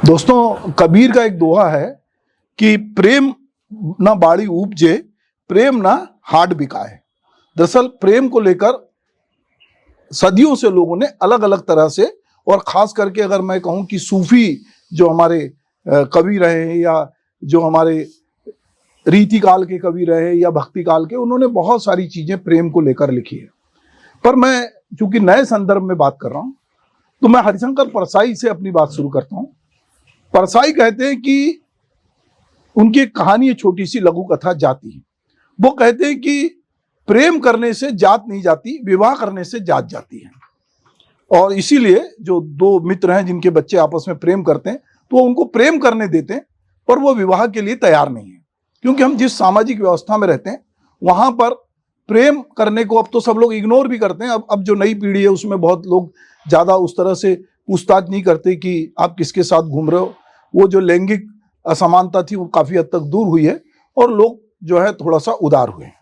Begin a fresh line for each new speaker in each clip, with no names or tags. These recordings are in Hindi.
दोस्तों, कबीर का एक दोहा है कि प्रेम ना बाड़ी उपजे, प्रेम ना हाट बिकाए। दरअसल प्रेम को लेकर सदियों से लोगों ने अलग अलग तरह से, और खास करके अगर मैं कहूं कि सूफी जो हमारे कवि रहे हैं या जो हमारे रीति काल के कवि रहे या भक्ति काल के, उन्होंने बहुत सारी चीजें प्रेम को लेकर लिखी है। पर मैं चूंकि नए संदर्भ में बात कर रहा हूं, तो मैं हरिशंकर परसाई से अपनी बात शुरू करता हूं। परसाई कहते हैं कि उनकी एक कहानी है, छोटी सी लघु कथा जाति। वो कहते हैं कि प्रेम करने से जात नहीं जाती, विवाह करने से जात जाती है। और इसीलिए जो दो मित्र हैं जिनके बच्चे आपस में प्रेम करते हैं, तो वो उनको प्रेम करने देते हैं, पर वो विवाह के लिए तैयार नहीं है। क्योंकि हम जिस सामाजिक व्यवस्था में रहते हैं वहां पर प्रेम करने को अब तो सब लोग इग्नोर भी करते हैं। अब जो नई पीढ़ी है उसमें बहुत लोग ज्यादा उस तरह से पूछताछ नहीं करते कि आप किसके साथ घूम रहे हो। वो जो लैंगिक असमानता थी वो काफी हद तक दूर हुई है और लोग जो है थोड़ा सा उदार हुए हैं।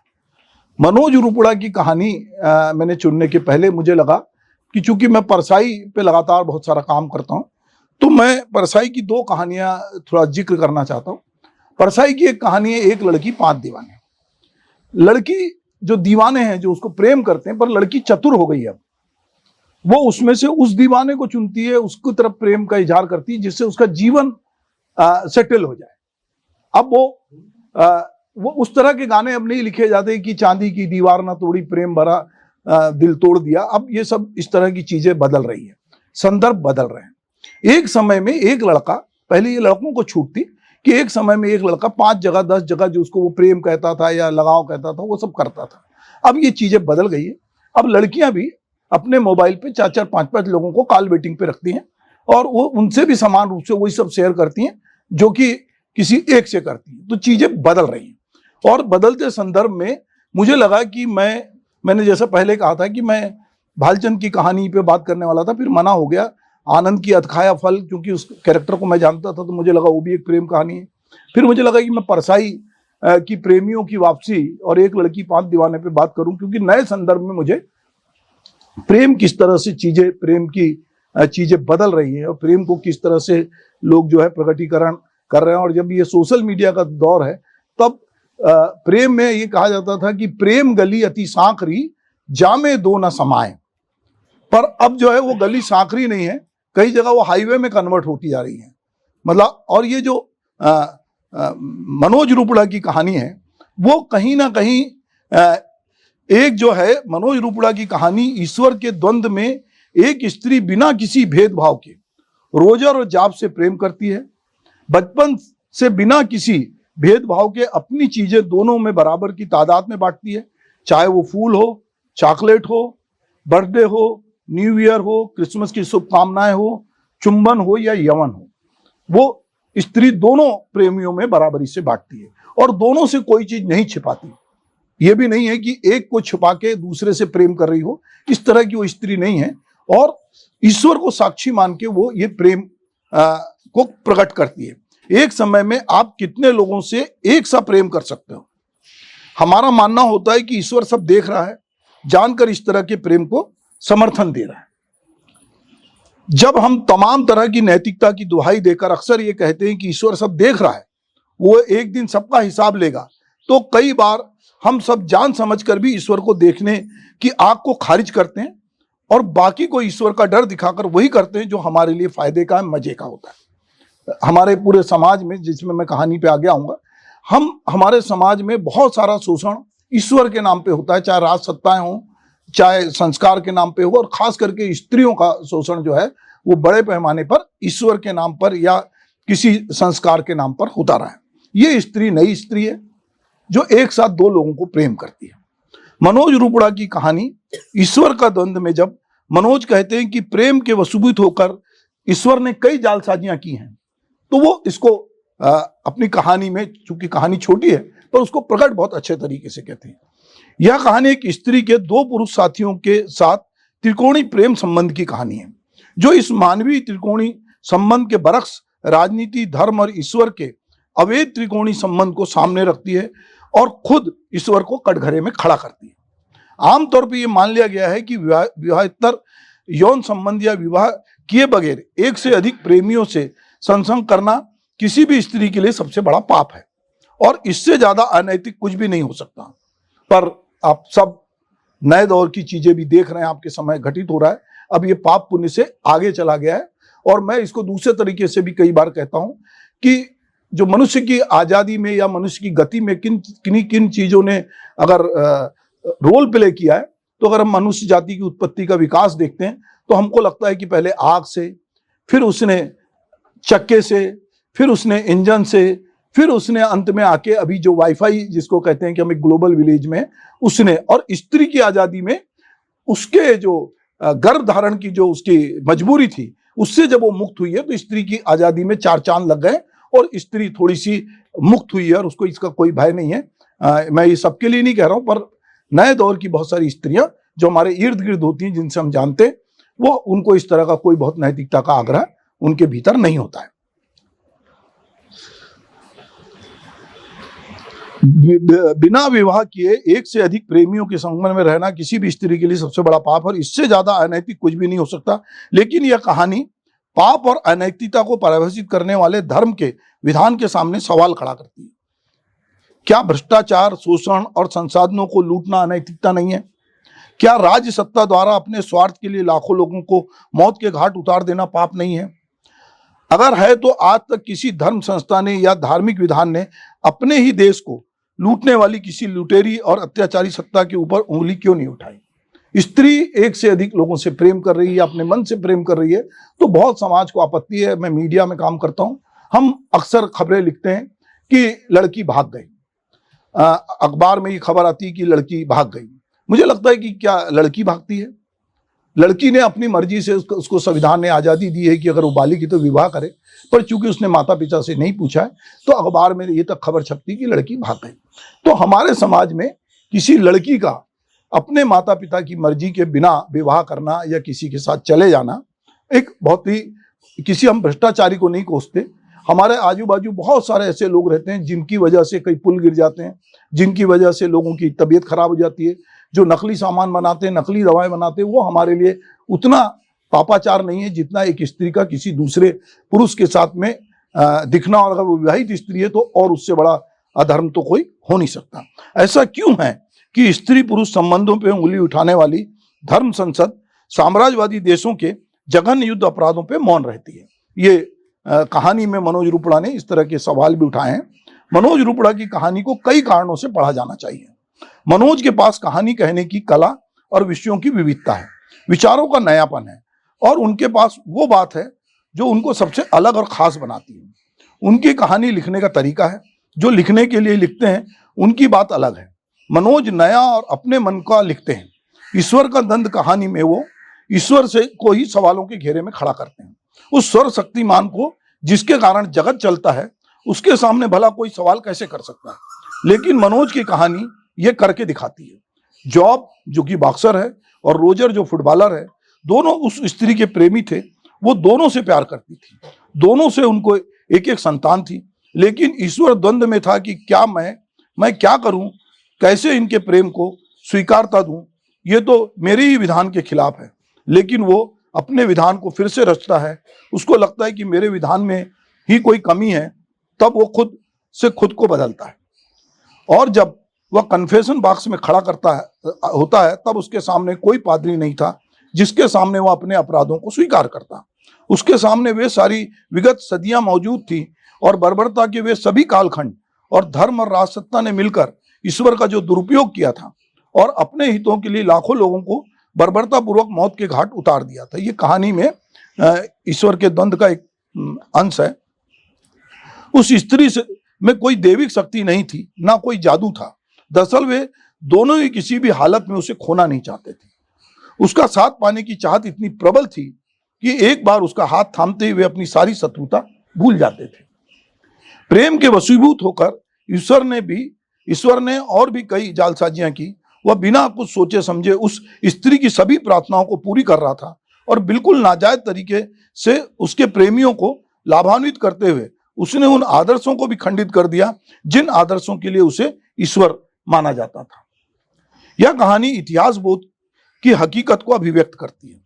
मनोज रुपड़ा की कहानी मैंने चुनने के पहले मुझे लगा कि चूंकि मैं परसाई पे लगातार बहुत सारा काम करता हूँ, तो मैं परसाई की दो कहानियां थोड़ा जिक्र करना चाहता हूँ। परसाई की एक कहानी है, एक लड़की पांच दीवाने। लड़की जो दीवाने हैं, जो उसको प्रेम करते हैं, पर लड़की चतुर हो गई है। अब वो उसमें से उस दीवाने को चुनती है, उसकी तरफ प्रेम का इजहार करती है, जिससे उसका जीवन सेटल हो जाए। अब वो उस तरह के गाने अब नहीं लिखे जाते कि चांदी की दीवार ना तोड़ी, प्रेम भरा दिल तोड़ दिया। अब ये सब इस तरह की चीजें बदल रही है, संदर्भ बदल रहे हैं। एक समय में एक लड़का, पहले ये लड़कों को छूट थी कि एक समय में एक लड़का 5 जगह 10 जगह जो उसको वो प्रेम कहता था या लगाव कहता था, वो सब करता था। अब ये चीजें बदल गई है। अब लड़कियां भी अपने मोबाइल पे 4-4 5-5 लोगों को कॉल वेटिंग पे रखती हैं, और वो उनसे भी समान रूप से वही सब शेयर करती हैं जो कि किसी एक से करती हैं। तो चीजें बदल रही हैं, और बदलते संदर्भ में मुझे लगा कि मैंने जैसा पहले कहा था कि मैं भालचंद की कहानी पे बात करने वाला था, फिर मना हो गया। आनंद की अधखाया फल, क्योंकि उस कैरेक्टर को मैं जानता था, तो मुझे लगा वो भी एक प्रेम कहानी है। फिर मुझे लगा कि मैं परसाई की प्रेमियों की वापसी और एक लड़की पांच दीवाने पे बात करूं, क्योंकि नए संदर्भ में मुझे प्रेम किस तरह से चीजें, प्रेम की चीजें बदल रही है और प्रेम को किस तरह से लोग जो है प्रकटीकरण कर रहे हैं। और जब ये सोशल मीडिया का दौर है, तब प्रेम में ये कहा जाता था कि प्रेम गली अति सांकरी, जामे दो न समाए। पर अब जो है वो गली सांकरी नहीं है, कई जगह वो हाईवे में कन्वर्ट होती जा रही है। मतलब, और ये जो मनोज रुपड़ा की कहानी है, वो कहीं ना कहीं एक जो है मनोज रुपड़ा की कहानी ईश्वर के द्वंद्व में एक स्त्री बिना किसी भेदभाव के रोजर और जाप से प्रेम करती है। बचपन से बिना किसी भेदभाव के अपनी चीजें दोनों में बराबर की तादाद में बांटती है, चाहे वो फूल हो, चॉकलेट हो, बर्थडे हो, न्यू ईयर हो, क्रिसमस की शुभकामनाएं हो, चुंबन हो या यवन हो। वो स्त्री दोनों प्रेमियों में बराबरी से बांटती है और दोनों से कोई चीज नहीं छिपाती। ये भी नहीं है कि एक को छिपा के दूसरे से प्रेम कर रही हो, इस तरह की वो स्त्री नहीं है। और ईश्वर को साक्षी मान के वो ये प्रेम को प्रकट करती है। एक समय में आप कितने लोगों से एक सा प्रेम कर सकते हो? हमारा मानना होता है कि ईश्वर सब देख रहा है, जानकर इस तरह के प्रेम को समर्थन दे रहा है। जब हम तमाम तरह की नैतिकता की दुहाई देकर अक्सर ये कहते हैं कि ईश्वर सब देख रहा है, वो एक दिन सबका हिसाब लेगा, तो कई बार हम सब जान समझकर भी ईश्वर को देखने की आग को खारिज करते हैं और बाकी को ईश्वर का डर दिखाकर वही करते हैं जो हमारे लिए फायदे का, मजे का होता है। हमारे पूरे समाज में, जिसमें मैं कहानी पे आगे आऊंगा, हमारे समाज में बहुत सारा शोषण ईश्वर के नाम पे होता है, चाहे राज सत्ताएं हो, चाहे संस्कार के नाम पे हो, और खास करके स्त्रियों का शोषण जो है वो बड़े पैमाने पर ईश्वर के नाम पर या किसी संस्कार के नाम पर होता रहा है। ये स्त्री नई स्त्री है जो एक साथ दो लोगों को प्रेम करती है। मनोज रुपड़ा की कहानी ईश्वर का द्वंद्व में, जब मनोज कहते हैं कि प्रेम के वशीभूत होकर ईश्वर ने कई जालसाजियां की हैं, तो वो इसको अपनी कहानी में, चूंकि कहानी छोटी है पर उसको प्रकट बहुत अच्छे तरीके से कहते हैं। यह कहानी एक स्त्री के दो पुरुष साथियों के साथ त्रिकोणी प्रेम संबंध की कहानी है, जो इस मानवीय त्रिकोणी संबंध के बरक्स राजनीति, धर्म और ईश्वर के अवैध त्रिकोणी संबंध को सामने रखती है और खुद ईश्वर को कटघरे में खड़ा करती है। आमतौर पर यह मान लिया गया है कि विवाहेतर यौन संबंध या विवाह किए बगैर एक से अधिक प्रेमियों से सत्संग करना किसी भी स्त्री के लिए सबसे बड़ा पाप है और इससे ज्यादा अनैतिक कुछ भी नहीं हो सकता। पर आप सब नए दौर की चीजें भी देख रहे हैं, आपके समय घटित हो रहा है। अब ये पाप पुण्य से आगे चला गया है और मैं इसको दूसरे तरीके से भी कई बार कहता हूं कि जो मनुष्य की आजादी में या मनुष्य की गति में किन चीजों ने अगर रोल प्ले किया है, तो अगर हम मनुष्य जाति की उत्पत्ति का विकास देखते हैं तो हमको लगता है कि पहले आग से, फिर उसने चक्के से, फिर उसने इंजन से, फिर उसने अंत में आके अभी जो वाईफाई जिसको कहते हैं कि हम एक ग्लोबल विलेज में उसने, और स्त्री की आजादी में उसके जो गर्भ धारण की जो उसकी मजबूरी थी उससे जब वो मुक्त हुई है तो स्त्री की आजादी में 4 चांद लग गए और स्त्री थोड़ी सी मुक्त हुई है और उसको इसका कोई भय नहीं है। मैं ये सबके लिए नहीं कह रहा हूं, पर नए दौर की बहुत सारी स्त्रियां जो हमारे इर्द गिर्द होती हैं, जिनसे हम जानते हैं, वो उनको इस तरह का कोई बहुत नैतिकता का आग्रह उनके भीतर नहीं होता है। बिना विवाह किए एक से अधिक प्रेमियों के संगम में रहना किसी भी स्त्री के लिए सबसे बड़ा पाप और इससे ज्यादा अनैतिक कुछ भी नहीं हो सकता। लेकिन यह कहानी पाप और अनैतिकता को परिभाषित करने वाले धर्म के विधान के सामने सवाल खड़ा करती है। क्या भ्रष्टाचार, शोषण और संसाधनों को लूटना अनैतिकता नहीं है? क्या राज्य सत्ता द्वारा अपने स्वार्थ के लिए लाखों लोगों को मौत के घाट उतार देना पाप नहीं है? अगर है तो आज तक किसी धर्म संस्था ने या धार्मिक विधान ने अपने ही देश को लूटने वाली किसी लुटेरी और अत्याचारी सत्ता के ऊपर उंगली क्यों नहीं उठाई? स्त्री एक से अधिक लोगों से प्रेम कर रही है, अपने मन से प्रेम कर रही है, तो बहुत समाज को आपत्ति है। मैं मीडिया में काम करता हूं, हम अक्सर खबरें लिखते हैं कि लड़की भाग गई, अखबार में ये खबर आती है कि लड़की भाग गई। मुझे लगता है कि क्या लड़की भागती है? लड़की ने अपनी मर्जी से उसको संविधान ने आज़ादी दी है कि अगर वो बालिग है तो विवाह करे, पर चूंकि उसने माता पिता से नहीं पूछा है तो अखबार में ये तक खबर छपती कि लड़की भाग गई। तो हमारे समाज में किसी लड़की का अपने माता पिता की मर्जी के बिना विवाह करना या किसी के साथ चले जाना एक बहुत ही, किसी हम भ्रष्टाचारी को नहीं कोसते। हमारे आजू बाजू बहुत सारे ऐसे लोग रहते हैं जिनकी वजह से कई पुल गिर जाते हैं, जिनकी वजह से लोगों की तबीयत खराब हो जाती है। जो नकली सामान बनाते हैं, नकली दवाएं बनाते हैं, वो हमारे लिए उतना पापाचार नहीं है जितना एक स्त्री का किसी दूसरे पुरुष के साथ में दिखना, और अगर वो विवाहित स्त्री है तो और उससे बड़ा अधर्म तो कोई हो नहीं सकता। ऐसा क्यों है कि स्त्री पुरुष संबंधों पर उंगली उठाने वाली धर्म संसद साम्राज्यवादी देशों के जघन्य युद्ध अपराधों पर मौन रहती है? ये कहानी में मनोज रुपड़ा ने इस तरह के सवाल भी उठाए हैं। मनोज रुपड़ा की कहानी को कई कारणों से पढ़ा जाना चाहिए। मनोज के पास कहानी कहने की कला और विषयों की विविधता है, विचारों का नयापन है, और उनके पास वो बात है जो उनको सबसे अलग और खास बनाती है। उनकी कहानी लिखने का तरीका है, जो लिखने के लिए लिखते हैं उनकी बात अलग है। मनोज नया और अपने मन का लिखते हैं। ईश्वर का दंड कहानी में वो ईश्वर से को ही सवालों के घेरे में खड़ा करते हैं। उस सर्व शक्तिमान को जिसके कारण जगत चलता है उसके सामने भला कोई सवाल कैसे कर सकता है? लेकिन मनोज की कहानी ये करके दिखाती है। जॉब जो कि बॉक्सर है और रोजर जो फुटबॉलर है, दोनों उस स्त्री के प्रेमी थे। वो दोनों से प्यार करती थी, दोनों से उनको एक एक संतान थी, लेकिन ईश्वर द्वंद्व में था कि क्या मैं क्या करूं, कैसे इनके प्रेम को स्वीकारता दूं? ये तो मेरे ही विधान के खिलाफ है। लेकिन वो अपने विधान को फिर से रचता है। उसको लगता है कि मेरे विधान में ही कोई कमी है, तब वो खुद से खुद को बदलता है। और जब वह कन्फेशन बॉक्स में खड़ा होता है तब उसके सामने कोई पादरी नहीं था जिसके सामने वह अपने अपराधों को स्वीकार करता। उसके सामने वे सारी विगत सदियां मौजूद थी और बर्बरता के वे सभी कालखंड, और धर्म और राजसत्ता ने मिलकर ईश्वर का जो दुरुपयोग किया था और अपने हितों के लिए लाखों लोगों को बर्बरता पूर्वक मौत के घाट उतार दिया था। ये कहानी में ईश्वर के द्वंद्व का एक अंश है। उस स्त्री से में कोई दैविक शक्ति नहीं थी, ना कोई जादू था। दरअसल वे दोनों ही किसी भी हालत में उसे खोना नहीं चाहते थे। उसका साथ पाने की चाहत इतनी प्रबल थी कि एक बार उसका हाथ थामते ही वे अपनी सारी शत्रुता भूल जाते थे। प्रेम के वशीभूत होकर ईश्वर ने और भी कई जालसाजियां की। वह बिना कुछ सोचे समझे उस स्त्री की सभी प्रार्थनाओं को पूरी कर रहा था और बिल्कुल नाजायज तरीके से उसके प्रेमियों को लाभान्वित करते हुए उसने उन आदर्शों को भी खंडित कर दिया जिन आदर्शों के लिए उसे ईश्वर माना जाता था। यह कहानी इतिहास बोध की हकीकत को अभिव्यक्त करती है।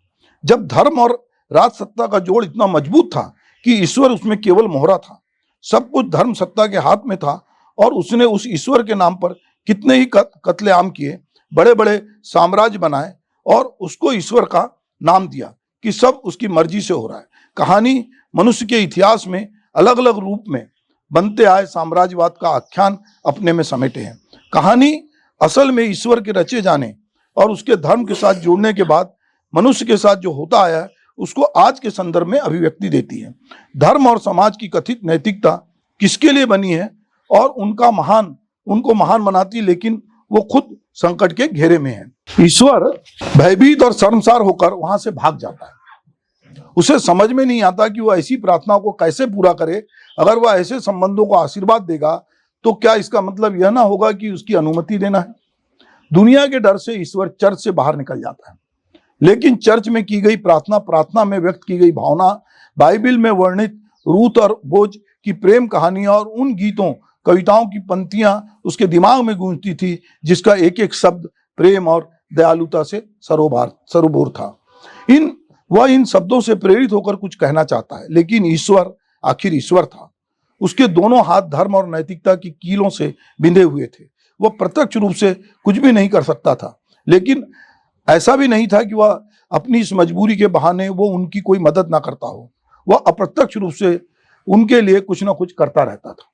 जब धर्म और राजसत्ता का जोड़ इतना मजबूत था कि कि ईश्वर उसमें केवल मोहरा था, सब कुछ धर्म सत्ता के हाथ में था, और उसने उस ईश्वर के नाम पर कितने ही कत्लेआम किए, बड़े बड़े साम्राज्य बनाए, और उसको ईश्वर का नाम दिया कि सब उसकी मर्जी से हो रहा है। कहानी मनुष्य के इतिहास में अलग अलग रूप में बनते आए साम्राज्यवाद का आख्यान अपने में समेटे हैं। कहानी असल में ईश्वर के रचे जाने और उसके धर्म के साथ जोड़ने के बाद मनुष्य के साथ जो होता आया है उसको आज के संदर्भ में अभिव्यक्ति देती है। धर्म और समाज की कथित नैतिकता किसके लिए बनी है और उनको महान बनाती, लेकिन वो खुद संकट के घेरे में है। ईश्वर भयभीत और शर्मसार होकर वहां से भाग जाता है। उसे समझ में नहीं आता कि वह ऐसी प्रार्थना को कैसे पूरा करे। अगर वह ऐसे संबंधों को आशीर्वाद देगा तो क्या इसका मतलब यह ना होगा कि उसकी अनुमति देना है? दुनिया के डर से ईश्वर चर्च से बाहर निकल जाता है, लेकिन चर्च में की गई प्रार्थना में व्यक्त की गई भावना, बाइबल में वर्णित रूथ और बोझ की प्रेम कहानियां और उन गीतों कविताओं की पंक्तियां उसके दिमाग में गूंजती थी, जिसका एक एक शब्द प्रेम और दयालुता से सरोबार था। वह इन शब्दों से प्रेरित होकर कुछ कहना चाहता है, लेकिन ईश्वर आखिर ईश्वर था। उसके दोनों हाथ धर्म और नैतिकता की कीलों से बिंधे हुए थे। वह प्रत्यक्ष रूप से कुछ भी नहीं कर सकता था, लेकिन ऐसा भी नहीं था कि वह अपनी इस मजबूरी के बहाने वो उनकी कोई मदद ना करता हो। वह अप्रत्यक्ष रूप से उनके लिए कुछ ना कुछ करता रहता था।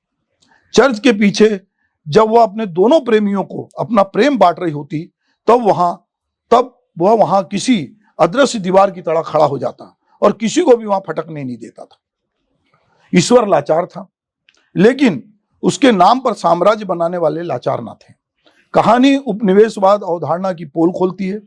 चर्च के पीछे जब वह अपने दोनों प्रेमियों को अपना प्रेम बांट रही होती, तब वह वहां किसी अदृश्य दीवार की तरह खड़ा हो जाता और किसी को भी वहां फटकने नहीं देता था। ईश्वर लाचार था, लेकिन उसके नाम पर साम्राज्य बनाने वाले लाचार ना थे। कहानी उपनिवेशवाद अवधारणा की पोल खोलती है।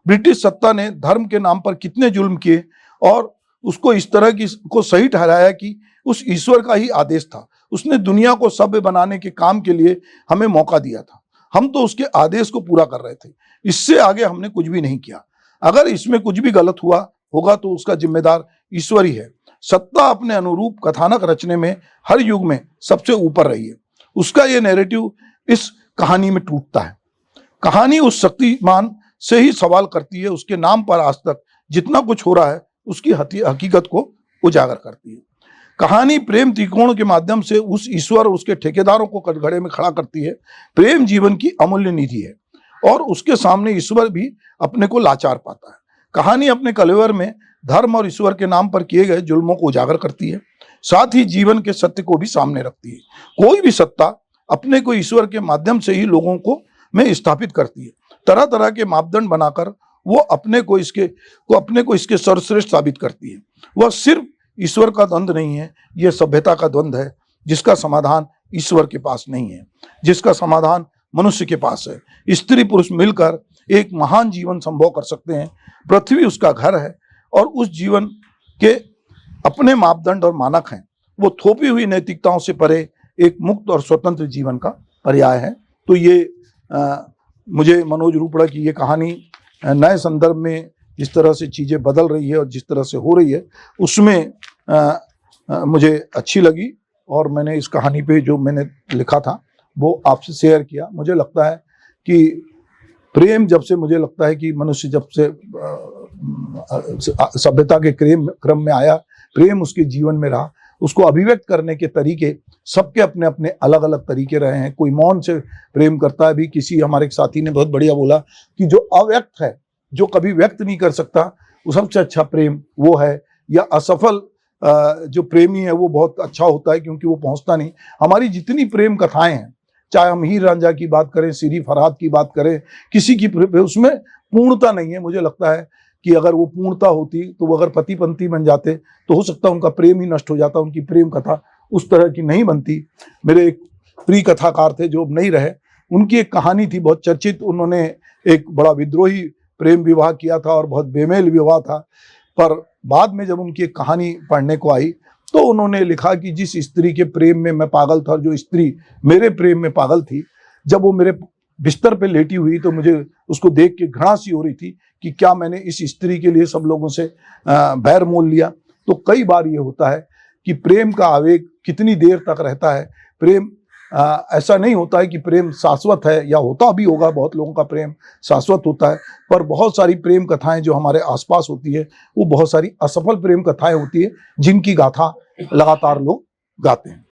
ब्रिटिश सत्ता ने धर्म के नाम पर कितने जुल्म किए और उसको इस तरह को सही ठहराया कि उस ईश्वर का ही आदेश था। उसने दुनिया को सभ्य बनाने के काम के लिए हमें मौका दिया था, हम तो उसके आदेश को पूरा कर रहे थे। इससे आगे हमने कुछ भी नहीं किया। अगर इसमें कुछ भी गलत हुआ होगा तो उसका जिम्मेदार ईश्वर ही है। सत्ता अपने अनुरूप कथानक रचने में हर युग में सबसे ऊपर रही है। उसका ये नैरेटिव इस कहानी में टूटता है। कहानी उस शक्तिमान से ही सवाल करती है, उसके नाम पर आज तक जितना कुछ हो रहा है उसकी हकीकत को उजागर करती है। कहानी प्रेम त्रिकोण के माध्यम से उस ईश्वर और उसके ठेकेदारों को कटघरे में खड़ा करती है। प्रेम जीवन की अमूल्य निधि है और उसके सामने ईश्वर भी अपने को लाचार पाता है। कहानी अपने कलेवर में धर्म और ईश्वर के नाम पर किए गए जुल्मों को उजागर करती है, साथ ही जीवन के सत्य को भी सामने रखती है। कोई भी सत्ता अपने को ईश्वर के माध्यम से ही लोगों को में स्थापित करती है। तरह तरह के मापदंड बनाकर वो अपने को इसके सर्वश्रेष्ठ साबित करती है। वह सिर्फ ईश्वर का द्वंद्व नहीं है, यह सभ्यता का द्वंद्व है, जिसका समाधान ईश्वर के पास नहीं है, जिसका समाधान मनुष्य के पास है। स्त्री पुरुष मिलकर एक महान जीवन संभव कर सकते हैं। पृथ्वी उसका घर है और उस जीवन के अपने मापदंड और मानक हैं। वो थोपी हुई नैतिकताओं से परे एक मुक्त और स्वतंत्र जीवन का पर्याय है। तो ये मुझे मनोज रूपड़ा की ये कहानी नए संदर्भ में जिस तरह से चीज़ें बदल रही है और जिस तरह से हो रही है उसमें मुझे अच्छी लगी और मैंने इस कहानी पे जो मैंने लिखा था वो आपसे शेयर किया। मुझे लगता है कि प्रेम मुझे लगता है कि मनुष्य जब से सभ्यता के क्रम में आया, प्रेम उसके जीवन में रहा। उसको अभिव्यक्त करने के तरीके सबके अपने अपने अलग अलग तरीके रहे हैं। कोई मौन से प्रेम करता है। भी किसी हमारे साथी ने बहुत बढ़िया बोला कि जो अव्यक्त है, जो कभी व्यक्त नहीं कर सकता, वो सबसे अच्छा प्रेम वो है। या असफल जो प्रेमी है वो बहुत अच्छा होता है क्योंकि वो पहुंचता नहीं। हमारी जितनी प्रेम कथाएं हैं, चाहे हम हीर रांझा की बात करें, सीरी फरहाद की बात करें, किसी की उसमें पूर्णता नहीं है। मुझे लगता है कि अगर वो पूर्णता होती तो वो अगर पति पत्नी बन जाते तो हो सकता है उनका प्रेम ही नष्ट हो जाता, उनकी प्रेम कथा उस तरह की नहीं बनती। मेरे एक प्रिय कथाकार थे जो अब नहीं रहे, उनकी एक कहानी थी बहुत चर्चित। उन्होंने एक बड़ा विद्रोही प्रेम विवाह किया था और बहुत बेमेल विवाह था, पर बाद में जब उनकी एक कहानी पढ़ने को आई तो उन्होंने लिखा कि जिस स्त्री के प्रेम में मैं पागल था और जो स्त्री मेरे प्रेम में पागल थी, जब वो मेरे बिस्तर पे लेटी हुई तो मुझे उसको देख के घृणा सी हो रही थी कि क्या मैंने इस स्त्री के लिए सब लोगों से बैर मोल लिया। तो कई बार ये होता है कि प्रेम का आवेग कितनी देर तक रहता है। प्रेम ऐसा नहीं होता है कि प्रेम शाश्वत है, या होता भी होगा, बहुत लोगों का प्रेम शाश्वत होता है, पर बहुत सारी प्रेम कथाएं जो हमारे आसपास होती है वो बहुत सारी असफल प्रेम कथाएं होती है जिनकी गाथा लगातार लोग गाते हैं।